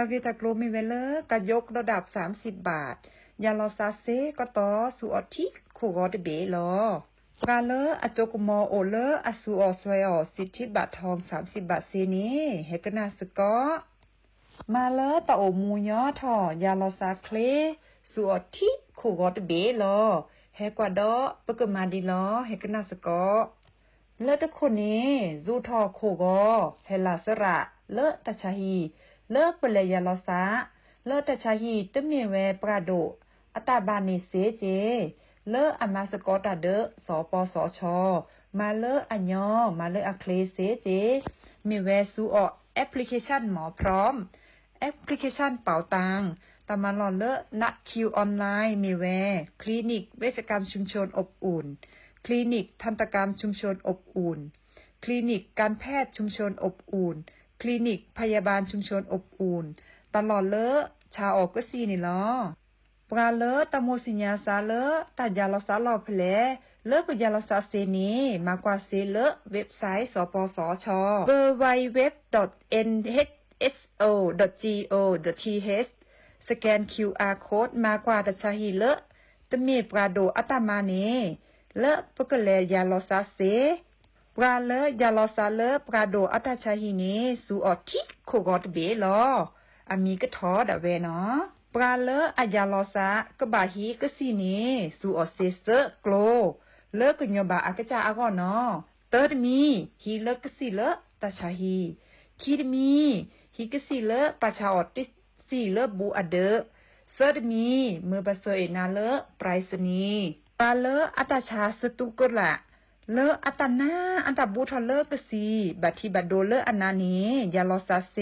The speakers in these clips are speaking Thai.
ตะกิตะโกลมีเวลกะยกระดับ30 บาทยาลอซาเซก็ต่อสุอทิคูกอดเบลอกาเลอจกมอโอเลอสุอสวยอสิทธิบัตรทอง30 บาทเซนี้เฮกนาสกอมาเลอตะโอมูยอทอยาลอซาเคลสุอทิคูกอดเบลอเฮกวาดอปกมาดีลอเฮกนาสกอเลอตะคนนี้จูทอโคกอเฮลาสระเลอตะชาฮีเลอเปเลยาลอซาเลอตะชาฮีตะเมียเวปราโดอัตบานิเสเจเลออามาสกอตาเดสปสชมาเลออัญญอมาเลออะเคลเสเจมีแวซูอแอปพลิเคชันหมอพร้อมแอปพลิเคชันเป่าตังตามาลอเลอนักคิวออนไลน์มีแวคลินิกเวชกรรมชุมชนอบอุ่นคลินิกทันตกรรมชุมชนอบอุ่นคลินิกการแพทย์ชุมชนอบอุ่นคลินิกพยาบาลชุมชนอบอุ่นตลอดเลอชาออกก็ซีนี่ลอปราเลตะโมสิญญาซาเลตะยาลอซาลอเพลเลกยาลอซาเซนีมากว่าเซเลเว็บไซต์สปสช www.nhso.go.th สแกน QR Code มากว่าตะชาฮีเลตะเมปราโดอัตมาเนเลปกะเลยาลอซาเซปราเลยาลอซาเลปราโดอัตชาฮีเนสูออทิโคกอตเบลออามีก็ทอดะเวเนาะปราเลอายาลอซากะบาฮีกะซีเนสูออเซเซโกลเลกะญบาอากะจาอากอเนาะเตอดมีฮีเลกะซีเลตาชาฮีคีดมีฮีกะซีเลปาชาออติซีเลบูอเดเซดมีมือบาโซเอนาเลปรายสนีปาเลอัตชาสตุกละเลอัตนาอันตบูทอเลกะซีบัดทีบัดโดเลอนานียาลอซาเซ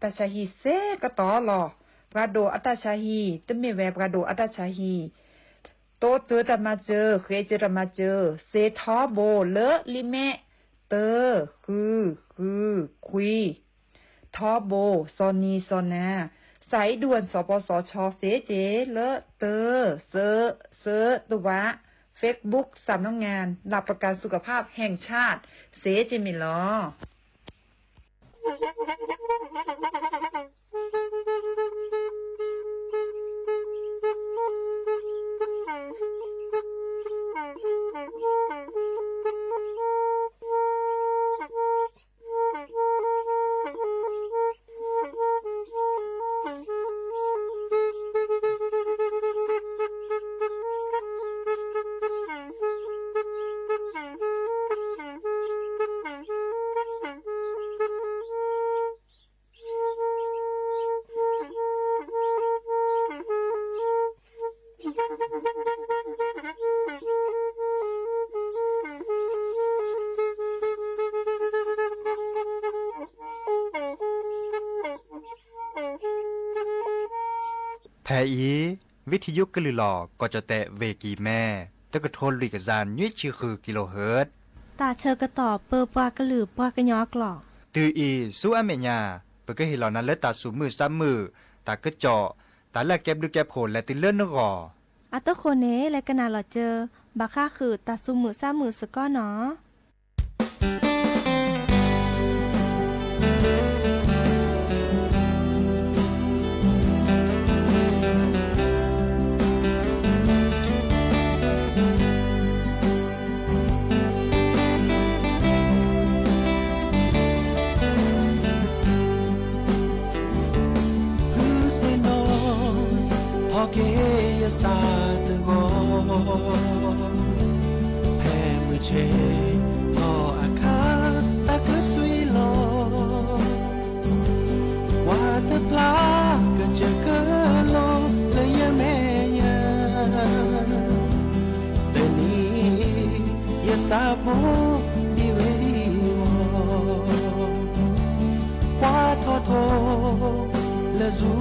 ตาชาฮีเซกะตอลอปราโดอัตชาฮีตะเมเวปราโดอัตชาฮีโตเตอตะมาเจอเคเจตะมาเจอเซทอโบเลลิเมเตอคือคุยทอโบซอนีซอนาสายด่วนสปสชเสเจเลเตอเซตัวะ Facebook สำนักงานหลักประกันสุขภาพแห่งชาติเสเจมิลอแพอีวิทยุกะลือหลอก็จะแตะเวกีแม่ตะกะโทนลิกะจานยุ้ยชื่อคือกิโลเฮิรตซ์ตาเชอกระตอบเปอปากะลือปากะยอกหลอกตืออีสู้อเมญาเปกะเฮลอนั้นและตาสูมือซ้ำมือตากะเจาะตาละแก็บดูแก็บโผลและติเลื่อนนกออัตโคเนและกะนาหลอเจอบาค่าคือตาซุมือซ้ำมือสก้อเนาะque ya sa de go he mu che to aka ta ke sui lo wa te pla ke che ke lo le ya me ya de ni ya sa bo di we di wo wa tho le zu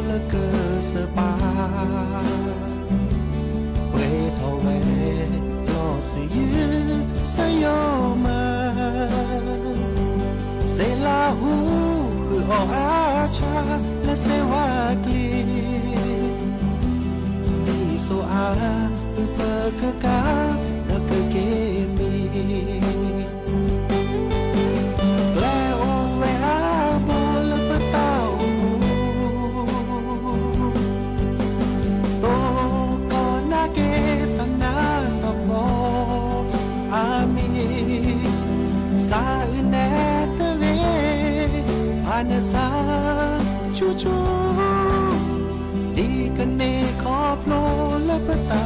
le ke se pa pre tho we lo si yu sa yo ma se la hu khu o a cha le se wa kli ni so a u pa ka ka na ke ke mi le o we a bo le pa ta ชูชูดีกันเนขอโผล่และปะเตา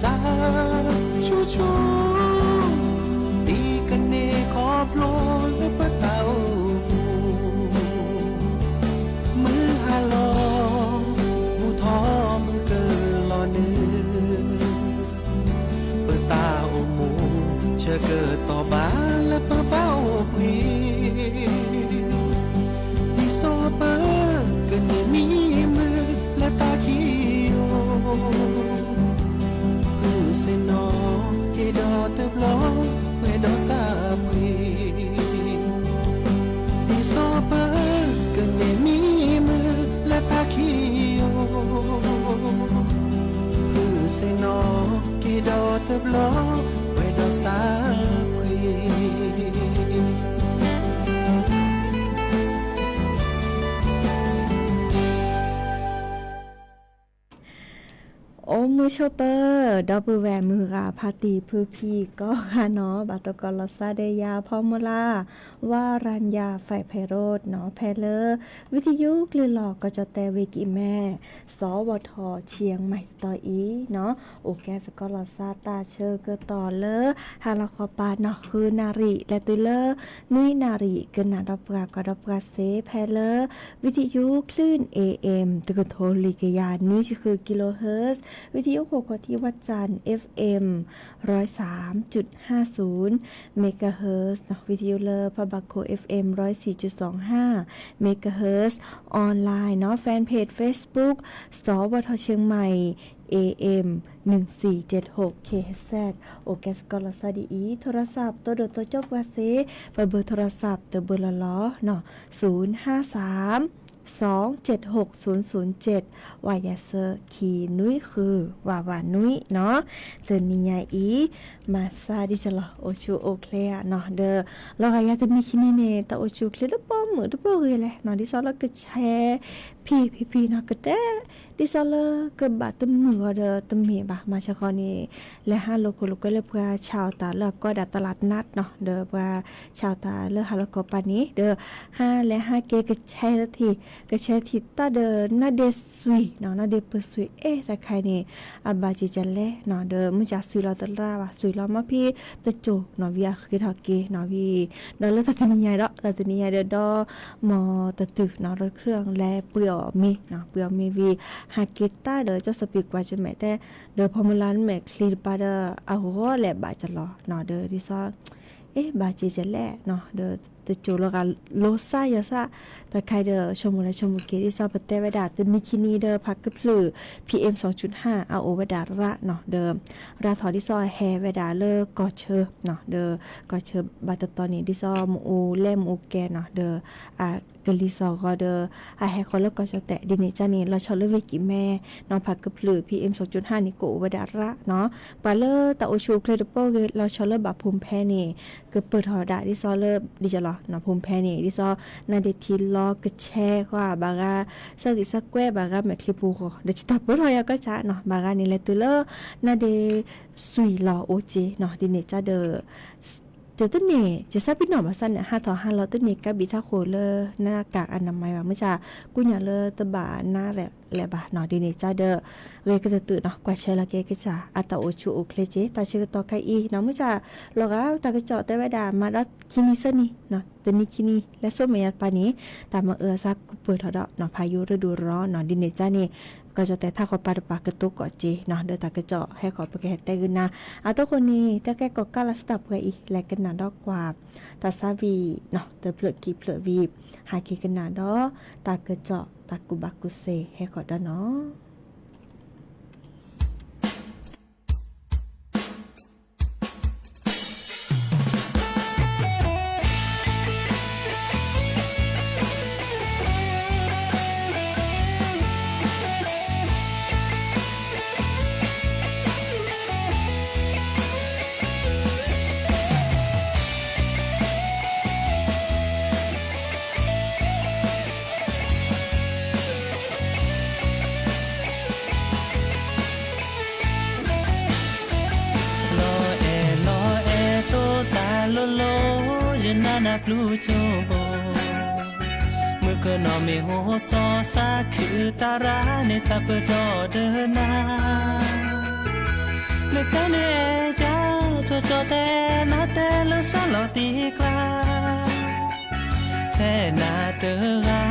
สาชูชูดีกันเนขอโผล่และปะเตามือฮาโลมูทอมือเกอลอเนื้อปะตาโอมูเชเกิดต่อบาและปะเป้าพีดิโซเปอร์กันมีมือและตาคีโอse no que do te blo me do sa pri di so pa que ne mi me la ta ki yo se no que do te blo me do sa priโอ้มือโชเปอร์ดับเบิลแวร์มือราพาตีพือพีก็ค่ะเนาะบาตกลซาเดยาพอมลาว่ารัญญาไฟไพโรดเนาะแพเลอร์วิทยุกลือหลอกก็จะแต่เวกิแม่สวทเชียงใหม่ต่ออีเนาะโอแกสกลซาตาเชอร์ก็ต่อเลอฮาลาคอปาเนาะคือนาริและตุเลอร์นุยนาริกันนาดับกากดับกาเซแพเลอร์วิทยุคลื่น AM ตะกโทลิกยานุยคือกิโลเฮิรตซ์วิทยุโคกที่วัดจันทร์ FM 103.50 เมกะเฮิรตซ์วิทยุเลอพะบักโค FM 104.25 เมกะเฮิรตซ์ออนไลน์เนาะแฟนเพจ Facebook สวทเชียงใหม่ AM 1476 KHZ โอแกสกอลซาดีอีโทรศัพท์ตัวโดดตัวจบว่าเซเบอร์โทรศัพท์ตัวเบอร์ละล้อเนาะ053276007วายาเซอร์คีนุ้ยคือวาวานุ้ยเนาะเตือนนิยายอีมาซาดิจลอโอชูโอเคลียเนาะเด้อเราก็อยากจะมีคินี่เนี่ยแต่โอชูเคลียร์ป้อมมือตะโปเรเลยเนาะดิซอลก็แชร์พี่เนาะก็แต่ดิซอลก็บาดตำมือเด้อตำเมียบะมาชะคอนี่และห้าโลโกก็เลยเพื่อชาวตาแล้วก็ดัดตลาดนัดเนาะเด้อเพื่อชาวตาเลือฮาโลโกปานี้เด้อ5และ5เกก็แชร์ทีก็แชร์ทีตาเด้อนาเดซุยเนาะนาเดปซุยแต่ใครนี่อบาจิจันแลเนาะเด้อมื้อจะซุยเราตะลาว่าซุยเรามาพี่ตะโจเนาะวิอาคือทอเกเนาะวิเนาะแล้วตะตุนิยายเด้อตะตุนิยายเด้อดอมอตะตึกเนาะรถเครื่องและเปื่อมีเนาะเปื่อมีวีฮาเกตาเด้อจะสปีกว่าจะแม่แต่เด้อพอมลันแม่คลีปาเด้ออะโหแลบาจะรอเนาะเด้อดิซอบาจิจันแลเนาะเด้อตะโจแล้วก็โลซ่ายาซาแต่ใครเด้อชมเกดิซาปเตเวดาตึนิคินีเด้อพักกะพลือ PM 2.5 เอาโอเวดาระเนาะเด้อราทอดิซอแฮเวดาเลอกอเชอเนาะเด้อกอเชอบาตตอนนี้ดิซอมอูเล่มอูแกเนาะเด้อกะลิซอก็เด้อแฮคอลก็จะแตะดินิจานี่เราชอเลเวกิแม่น้องพักกะพลือ PM 2.5 นี่โกโอเวดาระเนาะปาเลอตะโอชูเคลดโปเกเราชอเลบับภูมิแพ้นี่ก็เปิดหอดาดิซอเลดิจะรอเนาะภูมิแพ้นี่ดิซอนาเดทิลอกแชร์กว่าบางาสักสักแกวบางาแมคลิปูก็เดจิตาปุรอยก็จะเนาะบางานี่แหละตุเลนาเดสุยลอโอเจเนาะดิเนจะเดจะต้นเนี่ยจะทราบพี่หน่อมาสั้นเนี่ย5 ต่อ 5ต้นเนี่ยกับบิทาโคเลอร์หน้ากากอนามัยว่าเมื่อจะกุญยาเลอตะบาหน้าแหละบาเนาะดิเนจะเดเวก็จะตื่นเนาะกว่าเชลเกก็จะอัตโอชูโอเคเจตาเชก็ต่อไกอีเนาะเมื่อจะเราก็ตากระจอแต่เวดามาดัดคินิซนี่เนาะตนิคินีและโซเมียปานี้ตามมาซักเปิดทอดเนาะพายุฤดูร้อนเนาะดินเนจ้านี่ ก็จะแต่ถ้าขอปาดปากกระตุกก็เจเนาะเดี๋ยวตากระเจาะให้ขอไปแก่แต่กันนะตัวคนนี้จะแก่ก็กาลสตับกันอีกแลกันนะดอกกว่าตาซาวีเนาะเตอเปลือกกีเปลือกวีบหากีกันนะดอตากระเจาะตากุบักกุเซให้ขอดอเนาะนาพลูโจเมื่อก็นอไม่โหซอซาคือตาราในตาเปิดอเดินนาเมื่อกันเอจ้าโจโจแต่นาแต่ละสลอตีกลาแท่นาเตอา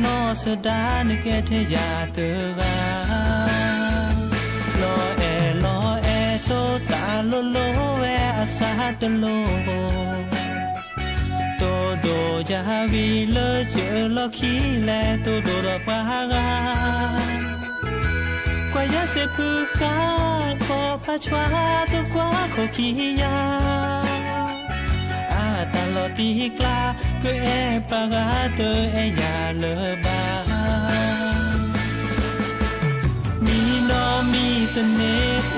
นอสดาในแกเทยาเตอลอเอโตตาโลโลเวอาซาตโลโดจาวีเลเจอลอคีแลโตโดรปากากว่ายาเสพือคาขอพาชวาตัวกว่าขอขี้ยาตลอดตีกลาก็เอปากาเตอเอยาเลบามีนอมีตะเนโอ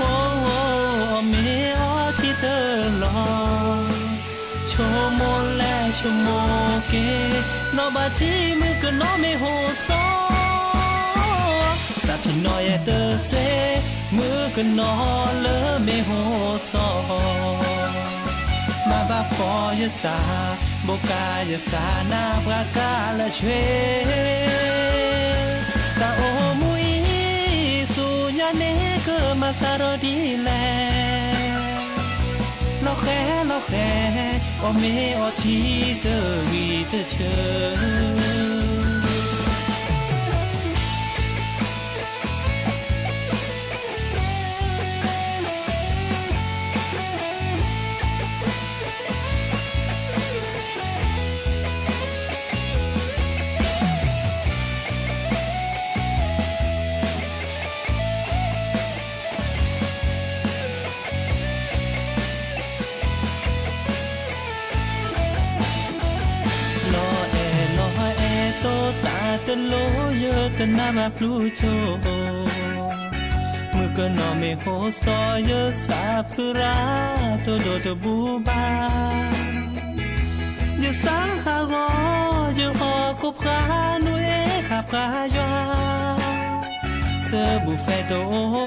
เมอที่เธอลองโชโมแลโชโมเกนอบาทีมือก็นอไม่โหซอแต่พี่น้อยเตอเซมือก็นอเลไม่โหซอมาบาพอยสาโบกายสานาปรากาละเชตาโอมุยสุญาเนก็มาสารดีแลเราแค่โอเมโอทีเตอวีเตอเชตโลเยอะตนามาพลูโจมือก็นอไม่โหซอเยอะสาพุราโตโดตบูบาอย่าสาหากออย่าออกกบขาหนุ่ยขับขายาเซอบุเฟโต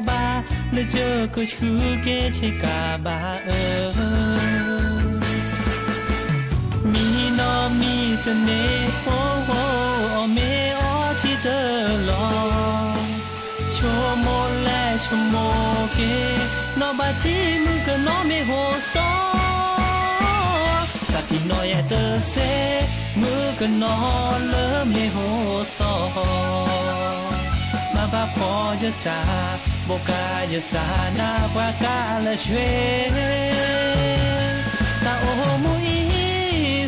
บาเลยเจอก็ชื่อเกชกาบามีนอมีตะเนโอเมอที่เธอลองโชโมแลโชโมเกนอบาทีมือก็นอไม่โหซอสักพี่น้อยเตอเซมือก็นอเลไม่โหซอมาบาพอยสาโบกายสานาปากาละเชตาโอมุย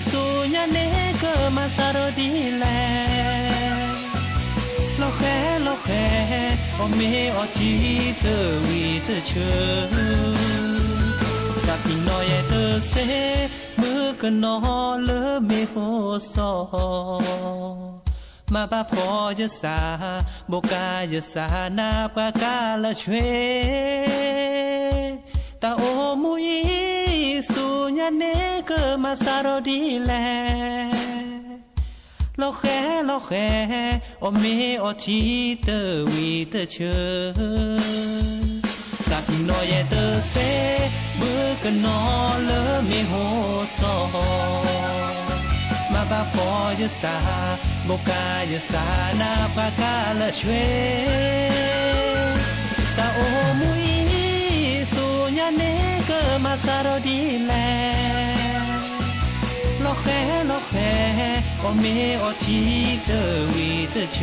สุญาเนก็มาสารดีแลเราแค่โอเมอทีเตอวีเตอเชจากพี่น้อยเตอเซมือก็นอเลเมโหซอมาบาพอยสาโบกายสานาปากาละเชตาโอมุยสุญาเนก็มาสารดีแลเราแค่โอเมอทีเตอวีเตอเชสักน้อยเตอเซมือก็นอเลไม่โหซอมาบาพอยสาโบกายสานาปากาละเชตาโอมุยสุญาเนก็มาสารดีแลเราแค่โอเมอทีเตอวีเตอเช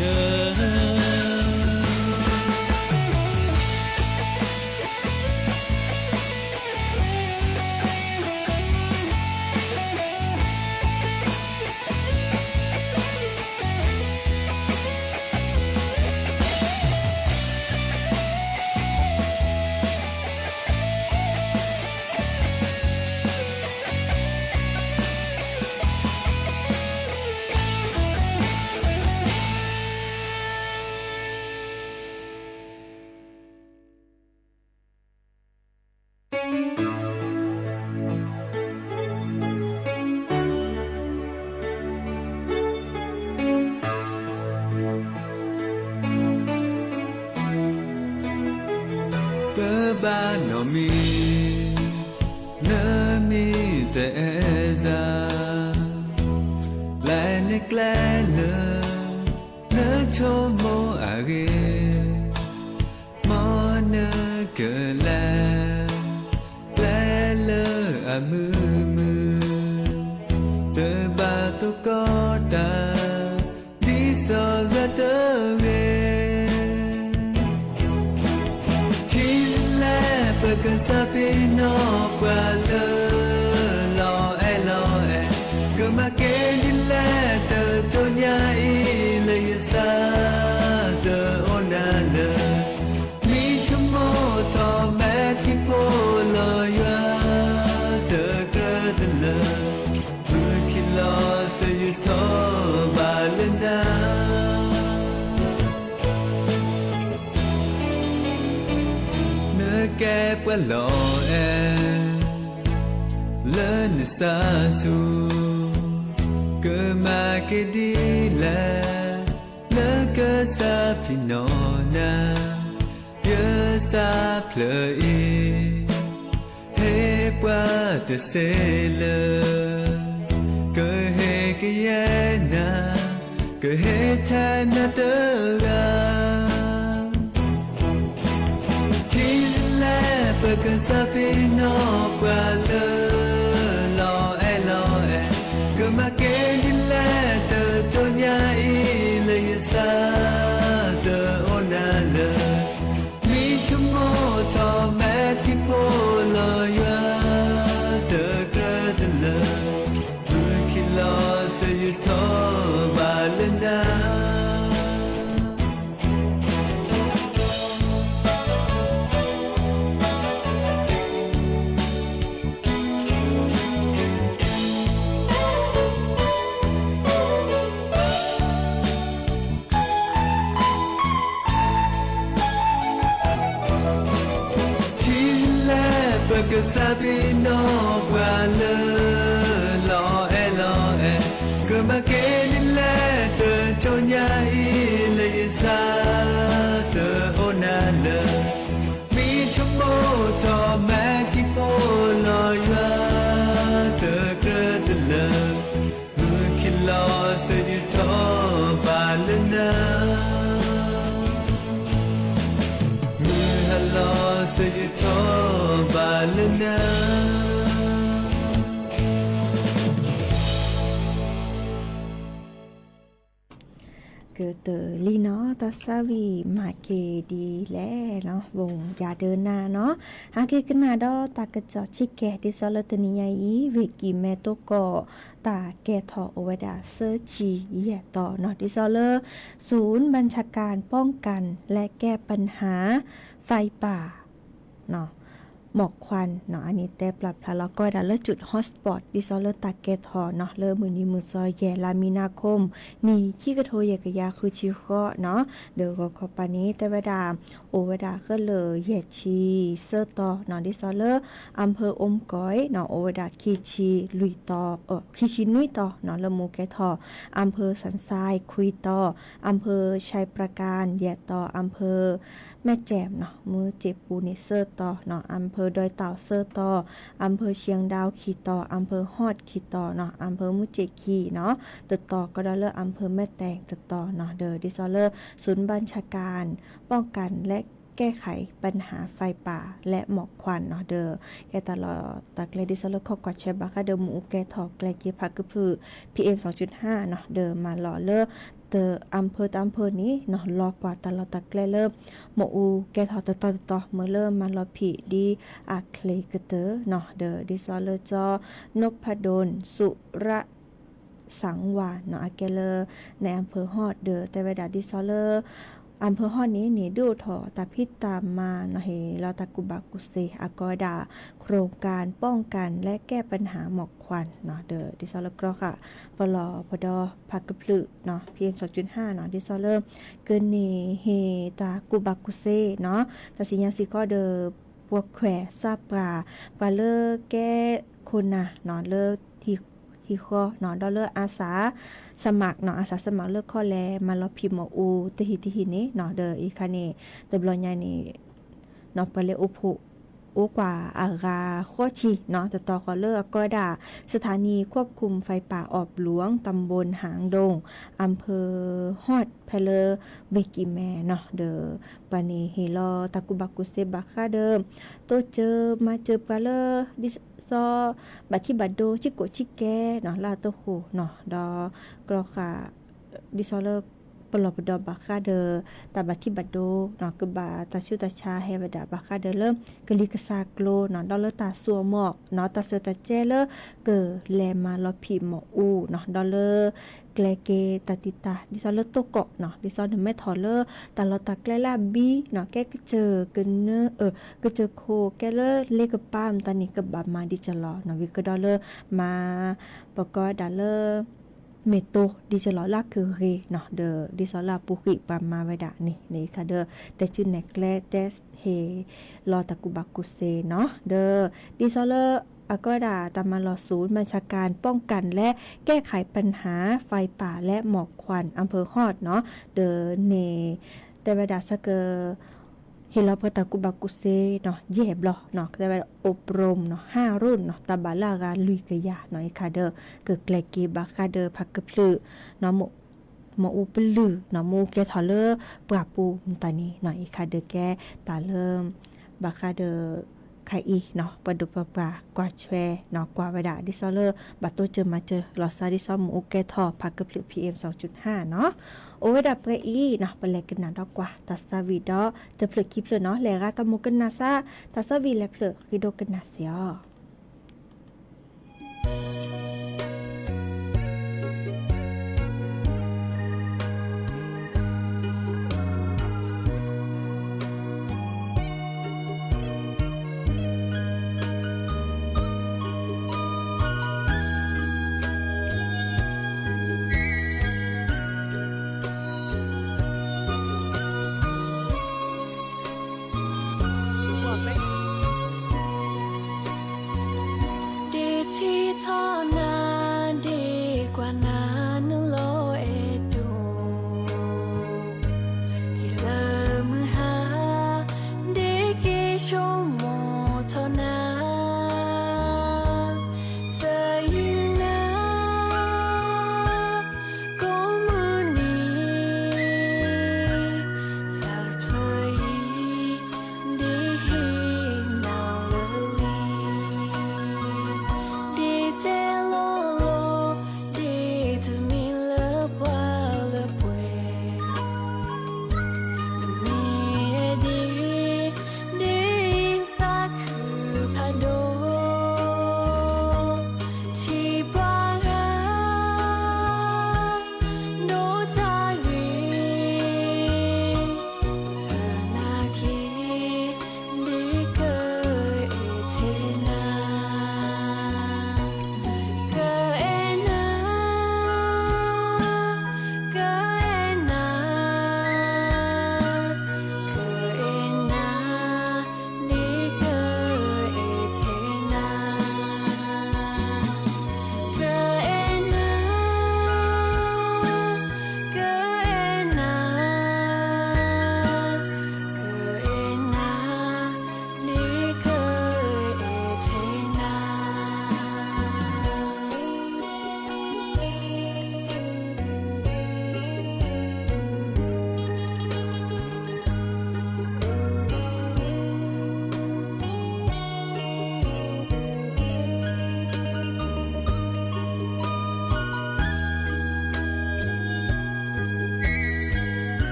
ne kle le ne cho mo age mo ne ke la le amu mu de ba to ko ta di so za de ge chin la pa ka sa pe no pa le lo e que ma ke di la de to nya i le sa de ona le mi chmo to ma ti po lo ya de gra de le bu ki lo se yu to ba le na ne ke pa lo e le ne sa su que ma ke di la le que sa pinona ye sa ple i he pa de se le que he que ye na que he ta na de ga tin la pa que sa pino pa le lo e que ma ke di la de to nya i le sa de ona le mi chmo to ma ti po lo ya de gra de le bu ki lo se yu to ba le na que sabino guale lo e que ma ke ni la de tonya i le sa de ona le mi chmo to ma ti po lo ya de que de le ki lo se yu to ba le na hello se yu to ba le na que từ ly nó ta sa vì mà kề đi lẽ nó vùng nhà đơn na nó hai cái nào đó ta cái cho chiếc kè đi sau là từ này ý vì kỳ mẹ tôi có taแก่ถอเอาไว้ดาเซอร์จีแย่ต่อเนาะดิซอเลอร์ศูนย์บัญชาการป้องกันและแก้ปัญหาไฟป่าเนาะหมอกควันเนาะอันนี้แต่ปรับพลาแล้วก็ดาเลอร์จุดฮอตสปอตดิซอเลอร์ตาแก่ถอเนาะเลอมือนี้มือซอยแย่ลามีนาคมนี่ขี้กระโทยกะยาคือชิเคาะเนาะเดี๋ยวก็ขอปานี้แต่เวลาโอเวดาก็เลยแย่ชีเซอร์ต่อเนาะดิซอเลอร์อำเภออมก๋อยเนาะโอเวดาคีชีลุยต่อคีชินุยต่อเนาะละมูแก่ถออำเภอสันทรายคุยต่ออำเภอชัยประการแย่ต่ออำเภอแม่แจ่มเนาะมือเจ็บปูนิเซอร์ต่อเนาะอำเภอดอยเต่าเซอร์ต่ออำเภอเชียงดาวขีต่ออำเภอฮอดขีต่อเนาะอำเภอมุเจกีเนาะติดต่อก็ได้เลยอำเภอแม่แตงติดต่อเนาะเดอดิซอเลอร์ศูนย์บัญชาการป้องกันและแก้ไขปัญหาไฟป่าและหมอกควันเนาะเดอแกตลอดตักเลดิซอเลอร์ข้อกอดใช้บักเดอหมูแกถอกแกลกีพักก็คือ PM 2.5 เนาะเดอมาหล่อเลอเตออำเภอนี้เนาะรอกว่าตลอดตักเริ่มหมอูแกถอต่อเมื่อเริ่มมารอผีดีอาเคลกเตอเนาะเดอดิซอเลอร์จอนพดลสุระสังวาเนาะอาเกเลอในอำเภอฮอดเดอแต่เวลาดิซอเลอร์อำเภอฮอดนี้นี่ดูถอตาพิตามมาเนาะเฮเราตะกุบักกุเซอากอดาโครงการป้องกันและแก้ปัญหาหมอกควันเนาะเดอดิซอเลอร์ก็ค่ะปลอพดพักกะพลึเนาะ PM 2.5 เนาะดิซอเลอร์เกินนี่เฮตากุบักกุเซเนาะแต่สิยังสิก็เดอพวกแขวซาปลาเลอแก้คนน่ะเนาะเลอที่ข้อเนาะดอลเลอร์อาสาสมัครเนาะอาสาสมัครเลือกข้อแลมาลอพิมพ์หมออูติหินี้เนาะเดออีคันนี่เตบลอนใหญ่นี่เนาะไปเลยอุ กว่าอากาข้อชีเนาะแต่ต่อขอเลิกก็ด่าสถานีควบคุมไฟป่าออบหลวงตำบลหางดงอำเภอฮอดเพลเวกิแมเนาะเดอปานีเฮลอตะกุบักกุเซบักค่าเดิมโตเจอมาเจอปาเลดิซอบัดที่บัดโดชิโกชิแกเนาะลาโตโคเนาะดอกรอค่ะดิซอเลปลอบดอบาคาเดอตาบัติบัดโดเนาะกบาตาชิวตาชาเฮวดาบาคาเดเริ่มกลิกซากโลเนาะดอลตาสัวหมอกเนาะตาสัวตาเจเลเกแลมาลอพีหมออูเนาะดอลเกลเกตาติตาดิซอลโตเกาะเนาะดิซอลไม่ถอเลตาลอตาแกลลาบีเนาะแกก็เจอกันเนก็เจอโคแกเลเลกปามตานี่กบามาดิจลอเนาะวิกดอลมาปกอดาเลเมโตดิจลอลาคือเรเนาะเดอดิซอลาปุกิปามาไวดานี่ค่ะเดอแต่ชื่อแนกแลเตสเฮลอตะกุบักกุเซเนาะเดอดิซอลอากอดาตามารอศูนย์บัญชาการป้องกันและแก้ไขปัญหาไฟป่าและหมอกควันอำเภอฮอดเนาะเดอเนแต่เวดาสเกอเฮลาพตะกุบักกุเซเนาะเย็บหรอเนาะแต่ว่าอบรมเนาะ5รุ่นเนาะตาบาลากาลุยกะยาเนาะค่ะเด้อเกิดแกลกีบาคาเด้อพักกะพลือเนาะหมออุปลือเนาะมูแกทอเลอร์ปราปูตานี้เนาะค่ะเด้อแกตาเริ่มบาคาเด้อไคอีเนาะปะดุปะปากว่าแชเนาะกว่าเวดาดิซอเลอร์บัดโตเจอมาเจอลอซาดิซอหมูแกทอพักกะพลือ PM 2.5 เนาะโอเวดาเปรอีเนาะเปเลกันนาดอกกว่าตัสซาวีดอจะเพลกิเพลเนาะแลกาตะมุกันนาซาตัสซาวีแลเพลกิโดกันนาเสีย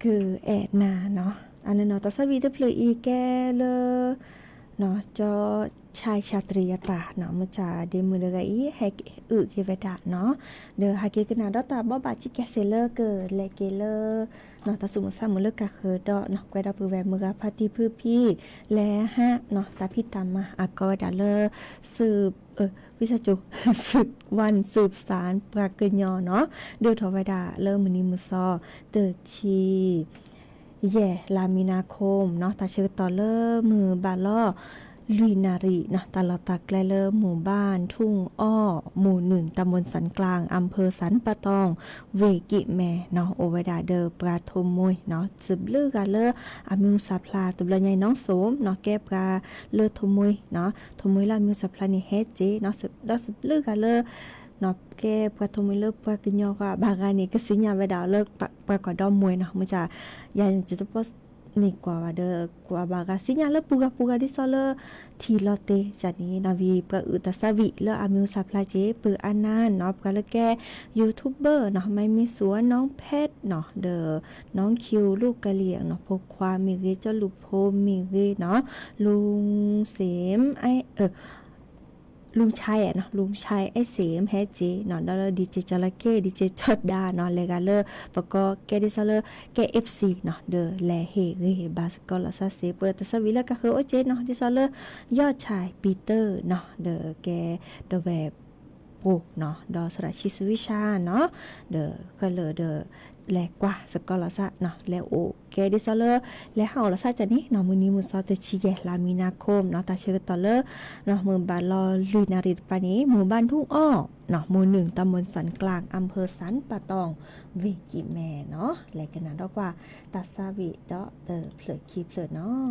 คือแอนาเนาะอันนั้นเนาะตาสวีเดเพลอีแกเลเนาะจอชายชาตรียตาเนาะมันจะเดมือเดกอีแฮกเกเวดาเนาะเดอฮาเกกนาดอตาบ่บาจิแกเซเลอร์เกอเลเกเลอเนาะตาสุมุซามือเลกะเคอดอเนาะกวดาปือแวมือกะพาติพื้พี่และฮะเนาะตาพี่ตามมาอากอดาเลอสืบวิชาจุสืบวันสืบสารปรากญอเนาะเดือทวดาเริ่มมือนี้มือซอเตอชีลามีนาคมเนาะตาเชื่อต่อเลอมือบาล่อลุยนารีเนาะตลอดตากแกลเลอหมู่บ้านทุ่งอ้อหมู่หนึ่งตำบลสันกลางอำเภอสันปะตองเวกิแมเนาะโอเวดาเดอปลาทมมวยเนาะสืบลือกาเลออามิวซาพลาตุบละใหญ่น้องโสมเนาะแก้ปลาเลอทมมวยเนาะทมมวยลามิวซาพลานี่เฮเจเนาะสืบลือกาเลอเนาะแก้ปลาทมมวยเลอปลากินยอกะบางอันนี่ก็สิญญาเวดาเลิกปลากอดอมมวยเนาะมันจะยันจะต้องนี่กว่าเดอกว่าบากาสิญาเลปูกาดิซอเลทีลอเตจานี้นาวีปะอุตสาวิเลอามิวซาพลาเจปืออันนานเนาะกะละแกยูทูบเบอร์เนาะไม่มีสวนน้องเพชรเนาะเดอน้องคิวลูกกะเหลี่ยงเนาะพกความมีเรเจ้าลูกโพมีเรเนาะลุงเสมลุงชัยเนาะลุงชัยไอ้เสมแฮเจเนาะแล้วดีเจจระเข้ดีเจจอดดาเนาะเลกาเลอปะก็แกดิซาเลอแก FC เนาะเดอแลเฮเรบาสกอลาซาเซเปอร์ตะสวิละก็คือโอเจเนาะดิซาเลอยอดชายปีเตอร์เนาะเดอแกเดอแบบโปเนาะดอสระชิสวิชาเนาะเดอก็เลอเดอแลกว่าสกอลาซะเนาะแล้วโอแกดิซาเลอและเฮาละซะจะนี่เนาะมื้อนี้มื้อซอตะชิเยลามีนาคมเนาะตาเชื่อต่อเลอเนาะมื้อบานลอลุยนาริปานี้หมู่บ้านทุ่งอ้อเนาะหมู่1ตำบลสันกลางอำเภอสันปะตองเวกิแม่เนาะและกันนั้นดอกว่าตาซาวิดอเตอเพลอคีเพลอเนาะ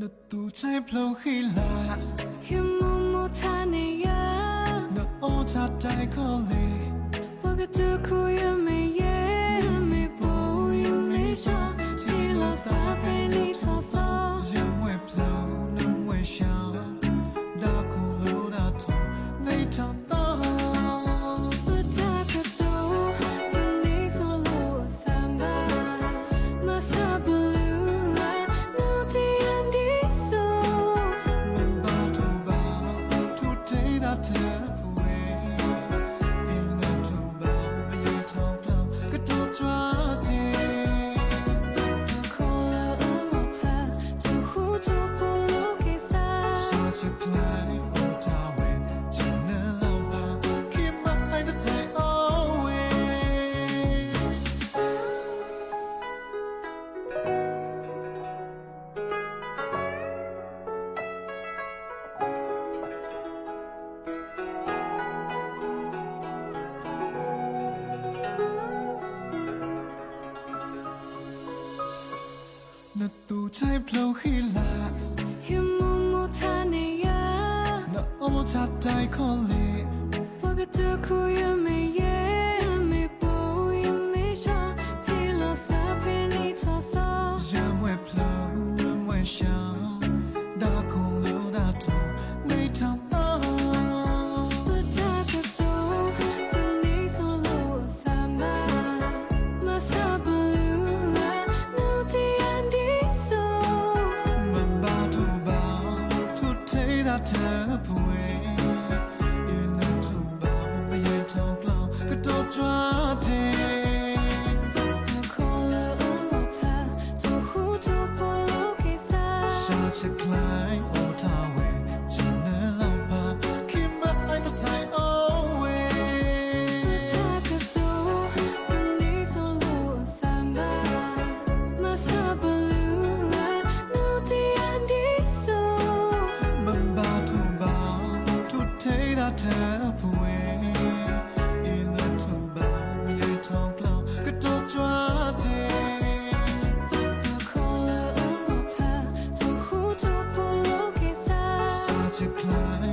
นตูใช้เพลงขี้ลาฮิมโมทาเนียนโอชาใจก็เลยปกติคุยไม่เย่ไม่ปูยังไม่ชอบที่เราฟ้าเป็นนิทอฟอยังไม่เพลงน้ำไม่ชาดาคูลูดาทูในทางตาแต่ถ้าเกิดดูวันนี้ต้องรู้ตามบ้ามาซาบลูและนูที่อันดีมันบาทูบาทุกทีน่าเธอผู้เองอีเลิทูบาไม่ยอมทองเปล่าก็ตัวจ้าเจPlay, oh, Tawe, Janela, keep my eye to take away. นตูใช้เพลงขี้ลาฮิมโมทาเนียโอชาใจก็เลยปกติคุยไม่เย่ไม่ปูยังไม่ชอบที่เราฟ้าเป็นนิทอฟอยังไม่เพลงยังไม่ชาดาคงลูดาทูในทางตาแต่ถ้าเกิดดูวันนี้ต้องรู้ตามบ้ามาซาบลูและนูที่อันดีมันบาทูบาทุกทีน่าเธอผู้เองอีเลิทูบาไม่ยอมทองเปล่าก็ตัวจ้าเจชาจะคล้ายโอทาเวฉันเนื้อลำพาคิดมาไอ้ตัวใจเอาเวถ้าเกิดดูวันนี้ต้องรู้ตามบ้ามาซาบลูและนูที่อันดีมันบาทูบาทุกทีน่าเธอผู้เองอีเลิทูบาไม่ยอมทองเปล่าก็ตัวจ้าเจชาจะคล้าย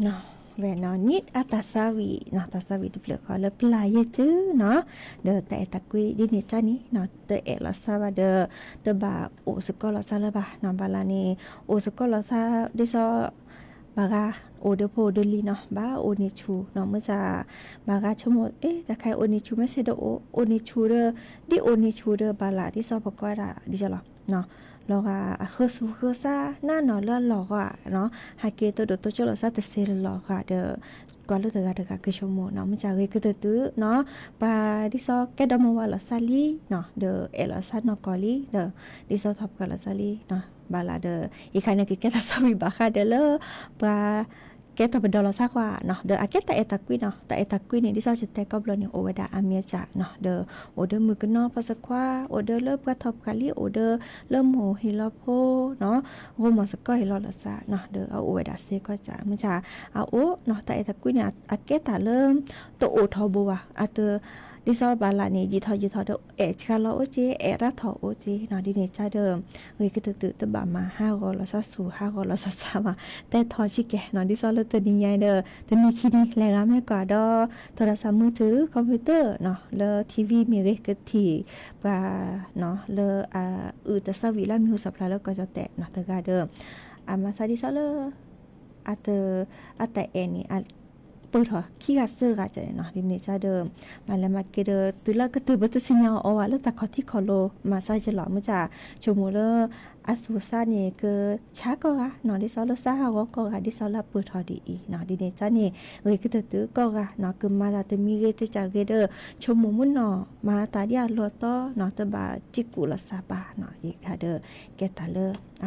เนาะแหวนนอนนิดอัตสาวีเนาะตัสาวีตุเปลือกขอเลิกปลายจื้อเนาะเดอแต่ตะกุยดิเนจ้านี้เนาะเตเอลซาบาเดอเตบาโอสกอลซาละบาเนาะบาลานีโอสกอลซาดิซอบากาโอเดโพเดลีเนาะบาโอนิชูเนาะเมื่อจะบากาชโมแต่ใครโอนิชูไม่เสดโอนิชูเดอดิโอนิชูเดอบาลาดิซอปกอดาดิจะหรอเนาะแล้วก็คือสูคือซาหน้าหนอเลือดหลอกอ่ะเนาะหากเกตัวโดตัวเจ้าหลอกซาแต่เซลหลอกอ่ะเดอกว่าเลือดเดก็คือชั่วโมงเนาะมันจะเวคือตื้อเนาะปาดิซอแกดอมว่าละซาลีเนาะเดอเอลซานอกอลีเดอดิซอท็อปกับละซาลีเนาะบาลาเดออีกคันนึงคือแกตาสวิบาคาเดลปาแกตัวเป็นดอลลาร์ซากว่าเนาะเดออาแกตาเอตากุยเนาะตาเอตากุยเนี่ยดิซอจะแต่ก็บลเนี่ยโอเวดาอาเมียจ่าเนาะเดอโอเดอมือกันเนาะพอสักว่าโอเดอเลิกว่าท็อปกาลีโอเดอเริ่มโหฮิลาโพเนาะโหมอสก็ฮิลาละซาเนาะเดอเอาโอเวดาเซก็จะมันจะเอาโอเนาะตาเอตากุยเนี่ยอาแกตาเริ่มตัวโอทอบัวอาเตอดิซอบาลานี่ยีทอเดอชคาลโอเจรัทโอเจเนาะดิเนจ้าเดิมเฮ้ยคือตื่นตบามา5กอลซาสู5กอลซาซามาแต่ทอชิแกเนาะดิซอเลตัวนี้ใหญ่เด้อตัวนี้คิดนี่แลกาแม่กว่าดอโทรศัพท์มือถือคอมพิวเตอร์เนาะเลทีวีมีเรกทีปาเนาะเลตะสวิลามีหูสับลาแล้วก็จะแตะเนาะตะกาเดิมมาซาดิซอเลอาแต่เอนี่เปิดหัวขี้กาเซอร์กาจะเนาะดิเนจ้าเดิมมาแล้วมาเกเดอตุลาก็ตือบัตสิญญาเอาว่าแล้วตะขอที่ขอโลมาใส่จะหล่อมื้อจ่าชมูเลอาสุซานี่ก็ช้าก็กะเนาะดิซอลซาฮาวก็กะดิซอลเปิดหัวดีเนาะดิเนจ้านี่คือตื้อก็กะเนาะคือมาตะมีเกตจะเกเดอชมูมุนเนาะมาตาเดียโลตอเนาะตะบาจิกุลซาบาเนาะอีกค่ะเด้อแกตาเล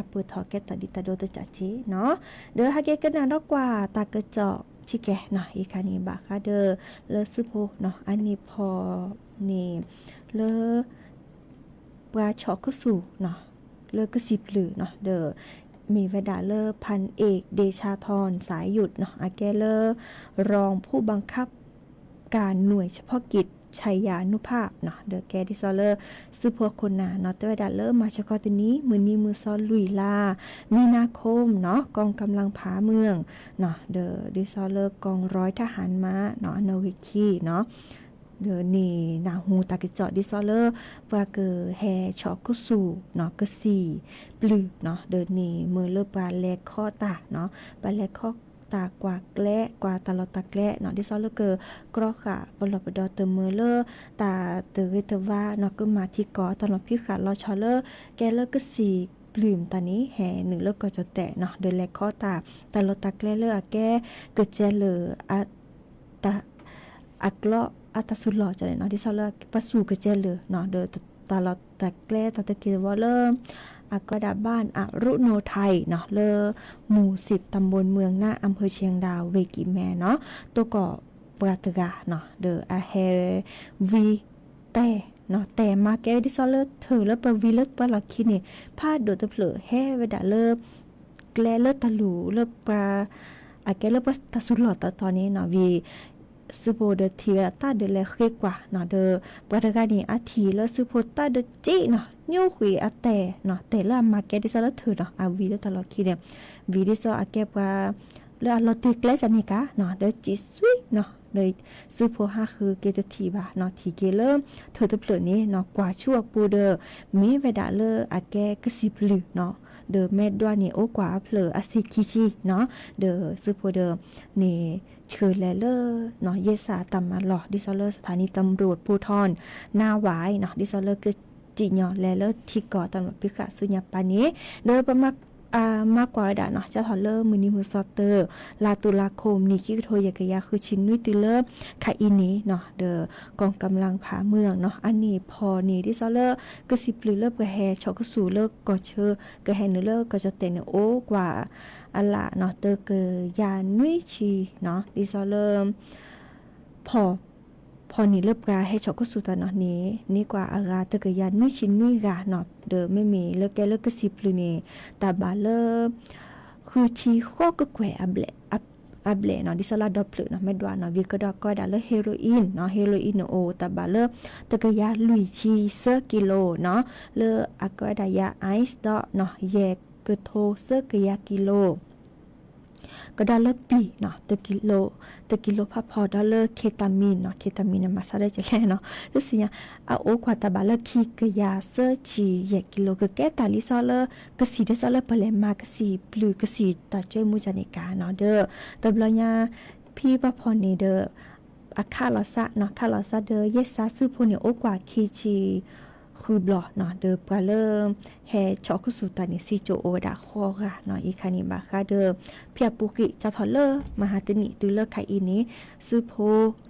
เปิดหัวแกตาดิตาโดตะจะจีเนาะเด้อหาเกกันดอกกว่าตากระเจาะชิแกเนาะอีกคันนี้บาคาเดอเลซุโพเนาะอันนี้พอนี่เลปลาช็อกก็สู่เนาะเลก็สิบหรือเนาะเดอมีเวดาเลพันเอกเดชาธรสายหยุดเนาะอาแกเลรองผู้บังคับการหน่วยเฉพาะกิจชัยยานุภาพเนาะเดอแกดิซอเลอร์ซื้อพวกคนเนาะแต่เวดาเลมาเฉพาะตัวนี้มือนี้มือซอลุยลามีนาคมเนาะกองกำลังผาเมืองเนาะเดอดิซอเลอร์กองร้อยทหารม้าเนาะนวิคีเนาะเดอนี่นาฮูตากิจอดิซอเลอร์ว่าเกอแฮชอกุสูเนาะกสีปลือเนาะเดอนี่มือเลปาแลข้อตาเนาะปาแลข้อตากว่าแกล้กว่าตลอดตาแกล้เนาะดิซอเลเกอกรอค่ะปลอบดอเตเมเลตาเตเวตว่าเนาะก็มาที่กอตลอดพี่ค่ะรอชอเลแกเลก็สีปลืมตอนนี้แห่หนึ่งแล้วก็จะแตะเนาะเดินแลข้อตลอดตาแกล้เลแกเกิดเจเลตาอักเลาะอัตสุลอจะเนาะดิซอเลปะสู่เกิดเจเลเนาะเดินตลอดตาแกล้ตาตะเกียว่าเริ่มก็ดาบ้านอรุโนไทยเนาะเลหมู่10ตำบลเมืองหน้าอำเภอเชียงดาวเวกิแมเนาะตัวก็ปราตกาเนาะเดออาเฮวีแต่เนาะแต่มาแกดิซอเลเธอแล้วปะวีเลปะลอคินี่พาดโดตะเผลอแฮเวดาเลแกลเลตะลูเลปะแกเลปะตะสุลอตอนนี้เนาะวีซูโปเดทีเวตาเดเลเกกว่าเนาะเดอปราตกานี่อาทีแล้วซูโปตาเดจิเนาะยูคุยอาแต่เนาะแต่ละมาแกดิซอลเธอเนาะวีเลตลอคิเนี่ยวีดิซอแกปะเลอลอติกเลจันนี่กะเนาะเดจิสวิเนาะเลยซื้อโพห้าคือเกตทีบะเนาะทีเกเลเธอตะเปลือนี้เนาะกว่าชั่วปูเดอมีเวดาเลแกกสิบลือเนาะเดอแม่ดวนี่โอกว่าเผลออาศิคิชิเนาะเดอซื้อโพเดอนี่เชิญแลเลอเนาะเยสาตำมาหลอดิซอเลอร์สถานีตำรวจภูธรหน้าหวายเนาะดิซอเลอร์ก็จิญอแลเลอร์ที่ก่อตำรวจพิกะสุญญาปานี้เดอประมาณมากกว่าดาเนาะจะถอดเลอร์มือนิมือซอเตอร์ลาตุลาคมนี่กิโทยกยาคือชินนุยติเลอร์คาอินีเนาะเดอกองกำลังผาเมืองเนาะอันนี้พอนี่ดิซอเลอร์ก็สิปลือเลอร์กะแฮชอกสู่เลอร์ก็เชอกะแฮเนเลอร์ก็จะเตนโอกว่าอะละเนาะเตอเกยานุยชีเนาะดิซอเลอร์พอนี่เลิบกาให้ชอกก็สุตาเนาะนี่กว่าอากาตะกยานนุยชินนุยกาเนาะเดอไม่มีเลิกแกเลิกก็สิบลือนี่ตาบาเลคือชีข้อก็แขวอับเละเนาะดิซอลาดอปลือเนาะไม่ดว่าเนาะวิกดอก็ดาเลเฮโรอีนเนาะเฮโรอีนโอตาบาเลตะกยาลุยชีเซอร์กิโลเนาะเลอากดายาไอซ์ดอเนาะแยกกโทเซอร์กยากิโล ก็ดอลลาร์ปีเนาะตะกิโลพอดอลลาร์เคตามีนเนาะเคตามีนมาซาได้จะแค่เนาะซึ่งสิอาโอกว่าตาบาลคีกยาเซอร์ชีเยกิโลก็แก้ตาลิซอลก็สีได้ซอลเปเลมาก็สีปลือก็สีตาเจมูจานิกาเนาะเด้อตบลอยาพี่ปะพอนี่เด้ออาคาลอซะเนาะคาลอซะเด้อเยซาซื้อพวกเนี่ยโอกว่าคีชีคือบลอเนาะเด้อปะเริ่มแฮชอคุสุตานี่ซิโจโอดาคอค่ะเนาะอีคานิบาคาเด้อเพียปุกิจะทอเลอมหาตนิตุเลไคอีนี้ซื้อโพ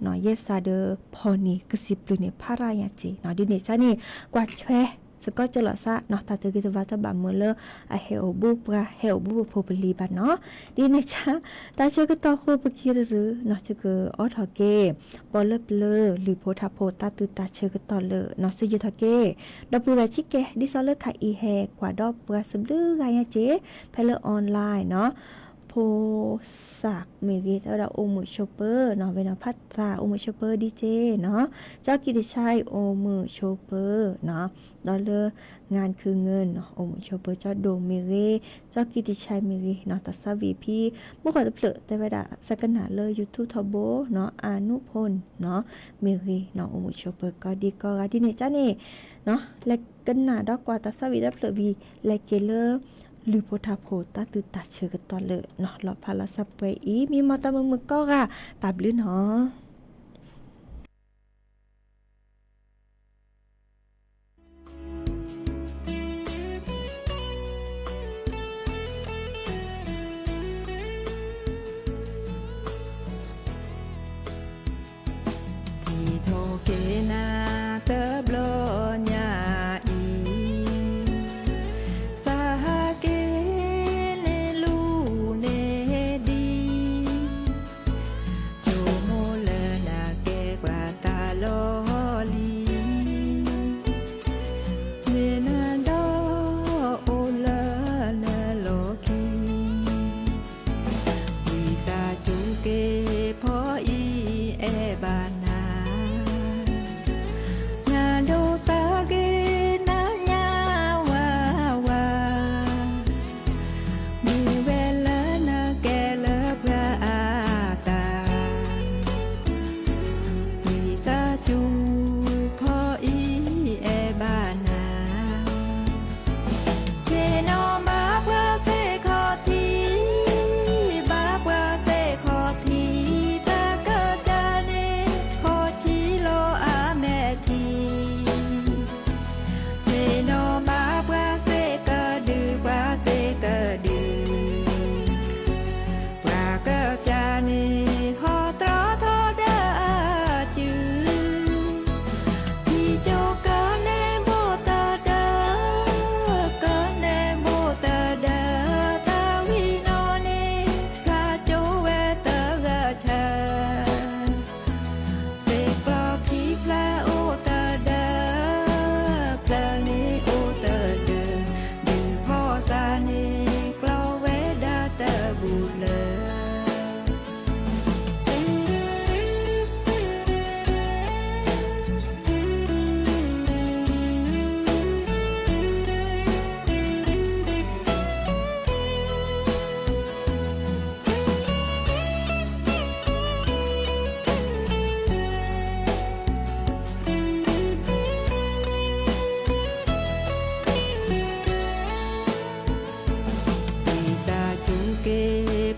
เนาะเยซาเด้อพอนี่กสิปลุเนี่ยพารายาจีเนาะดิเนชานี่กว่าแชสก็จะละซะเนาะตาเตกิตวาตบามือเลอเฮโอบุปะเฮโอบุโพปลีบาเนาะดิเนชาตาเชก็ตอโคปกิรือเนาะจะคือออทอเกบอลเลเปลหรือโพทาโพตาตุตาเชก็ตอเลเนาะซิยุทอเกดอปูวาชิเกดิซอเลคาอีเฮกว่าดอปะสบลือกายาเจเพลออนไลน์เนาะโพสักเมริตเราโอมือโชเปอร์เนาะเวนาพัตราโอมือโชเปอร์ดีเจเนาะเจ้ากิติชัยโอมือโชเปอร์เนาะดอลเลอร์งานคือเงินเนาะโอมือโชเปอร์เจ้าโดเมริเจ้ากิติชัยเมริเนาะตัสวีพีเมื่อก่อนจะเปลือกแต่เวลาสักหนาเลยยูทูบทอโบเนาะอานุพลเนาะเมริเนาะโอมือโชเปอร์ก็ดีก็ที่นี่จ้านี่เนาะและกันหนาดอกกว่าตัสวีได้เปลือกวีและเกเลอร์ลือโพธาโพตาตือตาเชื่อกันตอนเลยเนาะเราพาเราสับไปอีมีมอตามือก็ค่ะตาบลื้อเนาะที่โทเกนาเตบโลญาอีสาเกเนลูเนดีโยโมเลนาเกกว่าตาโลลีเนนาโดโอเลนาโลคีวิสาจูเกพออีเอบานา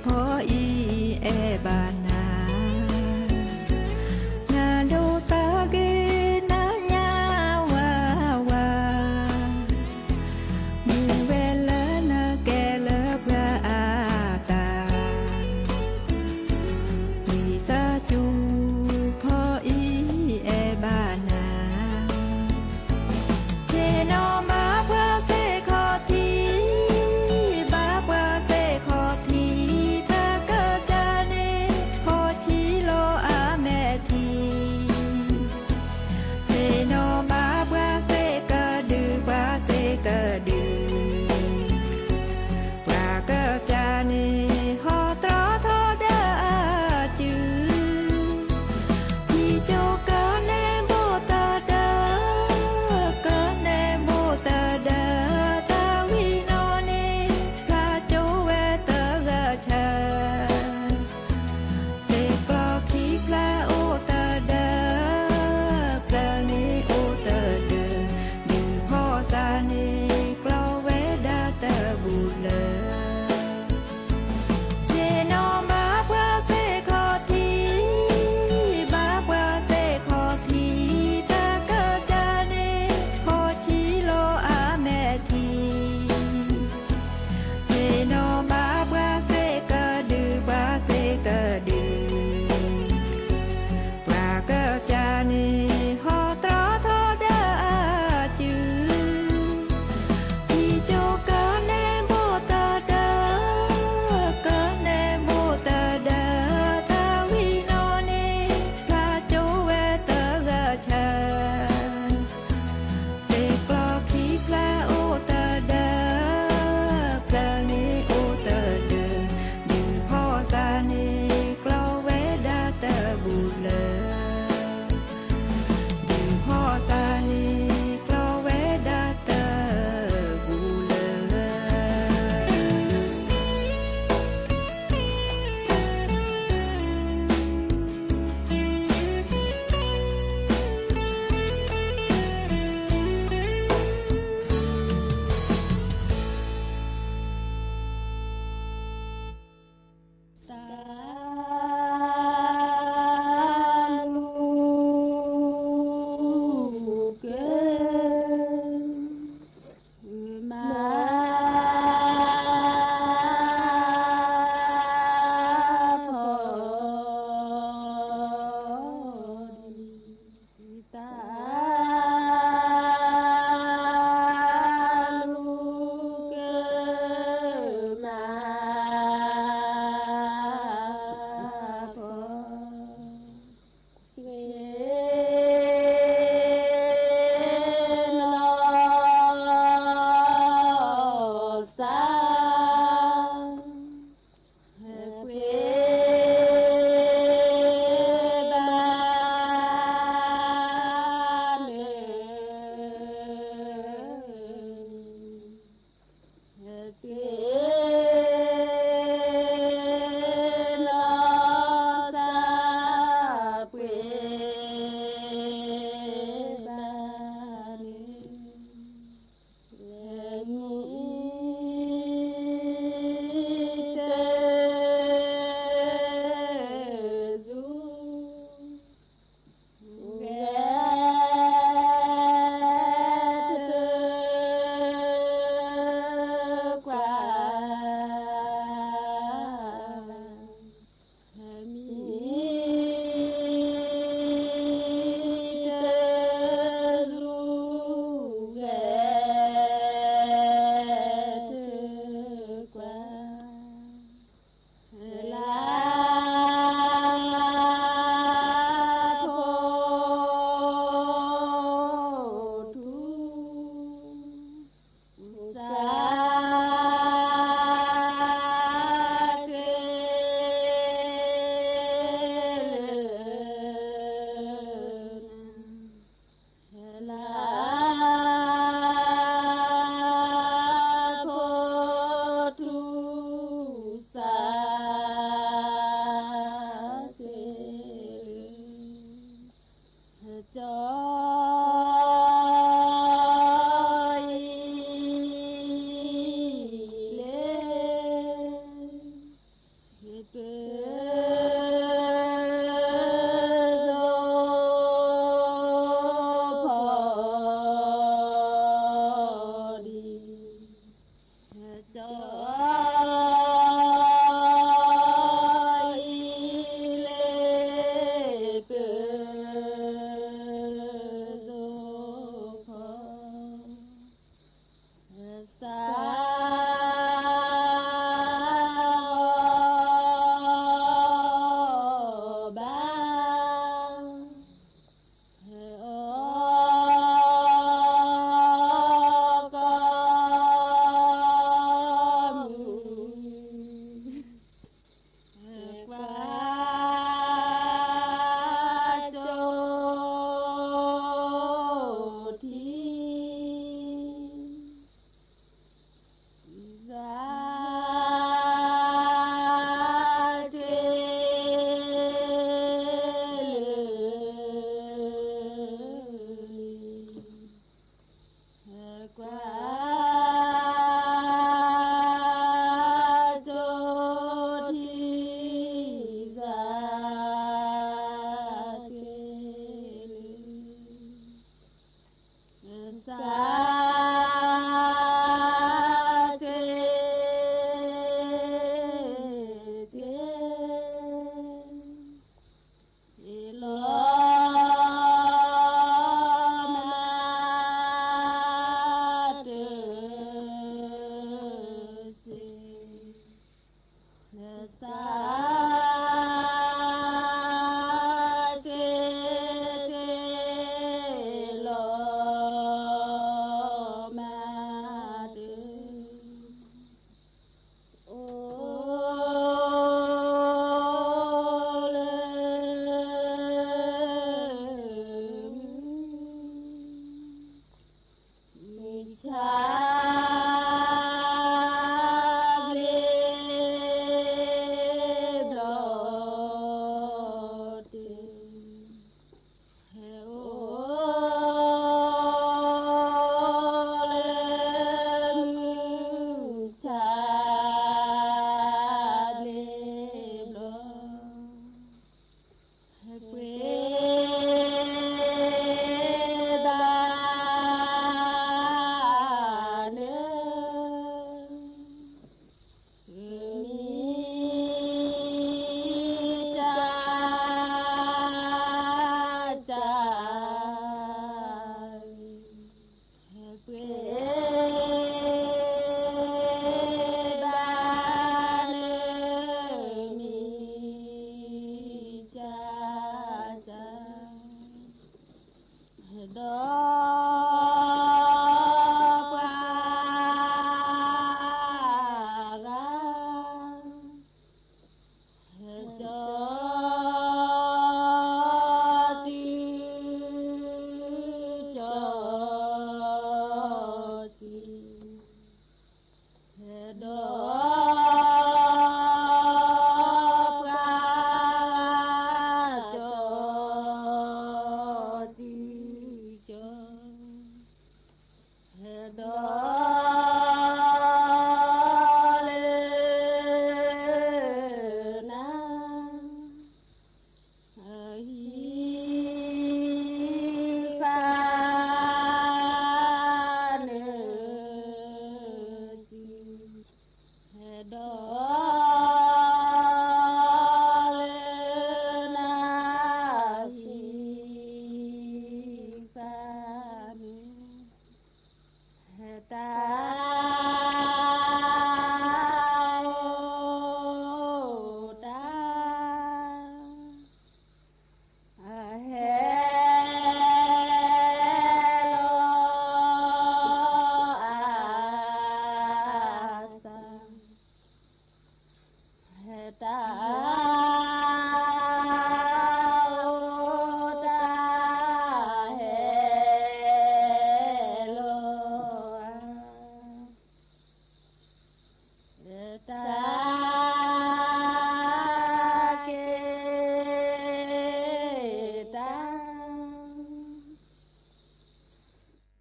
พอ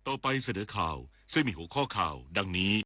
ต่อไปเสนอข่าวซึ่งมีหัวข้อข่าวดังนี้